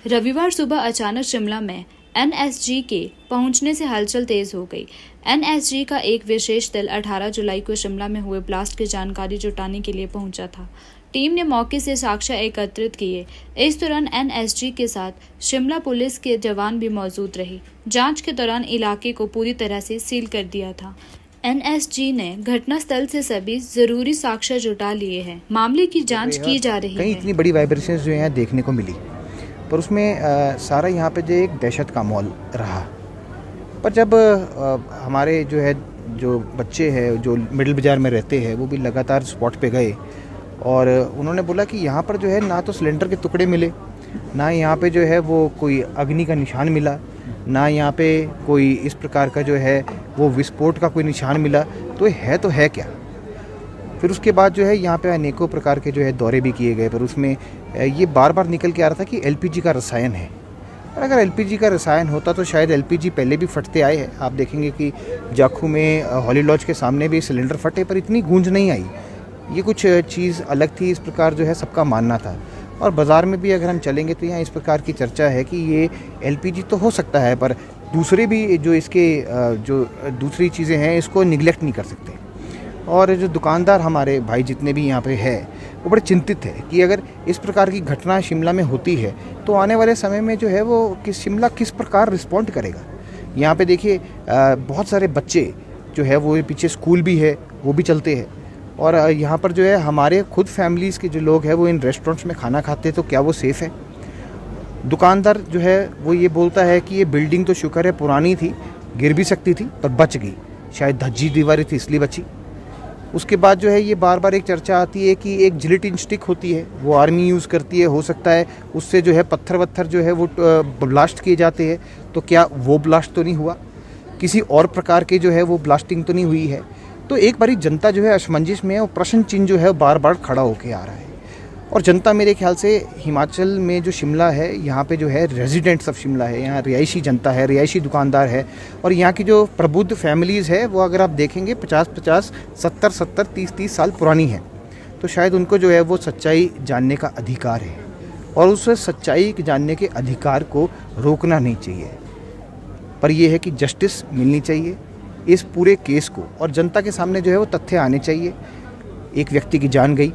रविवार सुबह अचानक शिमला में एनएसजी के पहुंचने से हलचल तेज हो गई। एनएसजी का एक विशेष दल 18 जुलाई को शिमला में हुए ब्लास्ट की जानकारी जुटाने के लिए पहुंचा था। टीम ने मौके से साक्ष्य एकत्रित किए। इस दौरान एनएसजी के साथ शिमला पुलिस के जवान भी मौजूद रहे। जांच के दौरान इलाके को पूरी तरह से सील कर दिया था। एनएसजी ने घटनास्थल से सभी जरूरी साक्ष्य जुटा लिए हैं। मामले की जांच की जा रही है। कहीं इतनी बड़ी वाइब्रेशंस जो यहाँ देखने को मिली, पर उसमें सारा यहाँ पे जो एक दहशत का माहौल रहा। पर जब हमारे जो बच्चे हैं जो मिडिल बाज़ार में रहते हैं, वो भी लगातार स्पॉट पे गए और उन्होंने बोला कि यहाँ पर जो है ना तो सिलेंडर के टुकड़े मिले, ना यहाँ पे जो है वो कोई अग्नि का निशान मिला, ना यहाँ पे कोई इस प्रकार का जो है वो विस्फोट का कोई निशान मिला। तो है क्या। फिर उसके बाद जो है यहाँ पे अनेकों प्रकार के जो है दौरे भी किए गए, पर उसमें ये बार बार निकल के आ रहा था कि एलपीजी का रसायन है। और अगर एलपीजी का रसायन होता तो शायद एलपीजी पहले भी फटते आए हैं। आप देखेंगे कि जाखू में हॉली लॉज के सामने भी सिलेंडर फटे, पर इतनी गूंज नहीं आई। ये कुछ चीज़ अलग थी, इस प्रकार जो है सबका मानना था। और बाज़ार में भी अगर हम चलेंगे तो यहाँ इस प्रकार की चर्चा है कि ये एलपीजी तो हो सकता है, पर दूसरे भी जो इसके जो दूसरी चीज़ें हैं इसको निगलेक्ट नहीं कर सकते। और जो दुकानदार हमारे भाई जितने भी यहाँ पे है, वो बड़े चिंतित है कि अगर इस प्रकार की घटना शिमला में होती है तो आने वाले समय में जो है वो शिमला किस प्रकार रिस्पॉन्ड करेगा। यहाँ पे देखिए बहुत सारे बच्चे जो है वो पीछे स्कूल भी है, वो भी चलते हैं। और यहाँ पर जो है हमारे खुद फैमिलीज़ के जो लोग हैं वो इन रेस्टोरेंट्स में खाना खाते हैं, तो क्या वो सेफ़ है। दुकानदार जो है वो ये बोलता है कि ये बिल्डिंग तो शुक्र है पुरानी थी, गिर भी सकती थी पर बच गई, शायद धज्जी दीवारें थी इसलिए बची। उसके बाद जो है ये बार बार एक चर्चा आती है कि एक जिलेटिन स्टिक होती है, वो आर्मी यूज़ करती है, हो सकता है उससे जो है पत्थर वत्थर जो है वो ब्लास्ट किए जाते हैं। तो क्या वो ब्लास्ट तो नहीं हुआ, किसी और प्रकार के जो है वो ब्लास्टिंग तो नहीं हुई है। तो एक बारी जनता जो है असमंजस में है और प्रश्न चिन्ह जो है बार बार खड़ा होके आ रहा है। और जनता मेरे ख्याल से हिमाचल में जो शिमला है, यहाँ पे जो है रेजिडेंट्स ऑफ शिमला है, यहाँ रिहायशी जनता है, रिहायशी दुकानदार है। और यहाँ की जो प्रबुद्ध फैमिलीज़ है वो अगर आप देखेंगे 50-50, 70-70, 30-30 साल पुरानी है। तो शायद उनको जो है वो सच्चाई जानने का अधिकार है और उस सच्चाई जानने के अधिकार को रोकना नहीं चाहिए। पर यह है कि जस्टिस मिलनी चाहिए इस पूरे केस को, और जनता के सामने जो है वो तथ्य आने चाहिए। एक व्यक्ति की जान गई,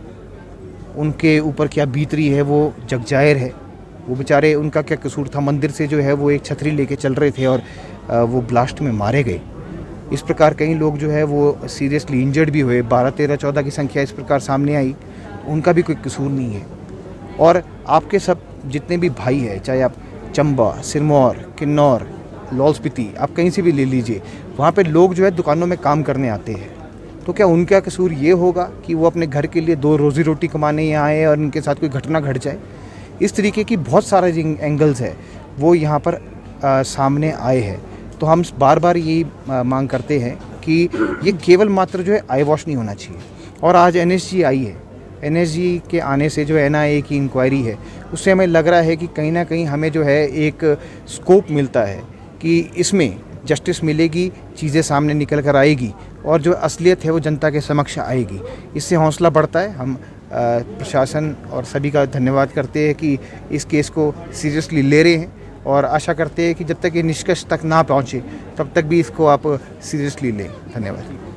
उनके ऊपर क्या बीत रही है वो जग जाहिर है। वो बेचारे, उनका क्या कसूर था। मंदिर से जो है वो एक छतरी लेके चल रहे थे और वो ब्लास्ट में मारे गए। इस प्रकार कई लोग जो है वो सीरियसली इंजर्ड भी हुए। 12, 13, 14 की संख्या इस प्रकार सामने आई, उनका भी कोई कसूर नहीं है। और आपके सब जितने भी भाई हैं, चाहे आप चंबा, सिरमौर, किन्नौर, लाहौल स्पीति, आप कहीं से भी ले लीजिए, वहाँ पे लोग जो है दुकानों में काम करने आते हैं। तो क्या उनका कसूर ये होगा कि वो अपने घर के लिए 2 रोज़ी रोटी कमाने यहाँ आए और उनके साथ कोई घटना घट जाए। इस तरीके की बहुत सारे एंगल्स है वो यहाँ पर सामने आए हैं। तो हम बार बार यही मांग करते हैं कि ये केवल मात्र जो है आई वॉश नहीं होना चाहिए। और आज एनएसजी आई है, एनएसजी के आने से जो एनआईए की इंक्वायरी है उससे हमें लग रहा है कि कहीं ना कहीं हमें जो है एक स्कोप मिलता है कि इसमें जस्टिस मिलेगी, चीज़ें सामने निकल कर आएगी और जो असलियत है वो जनता के समक्ष आएगी। इससे हौसला बढ़ता है। हम प्रशासन और सभी का धन्यवाद करते हैं कि इस केस को सीरियसली ले रहे हैं और आशा करते हैं कि जब तक ये निष्कर्ष तक ना पहुँचे तब तक भी इसको आप सीरियसली लें। धन्यवाद।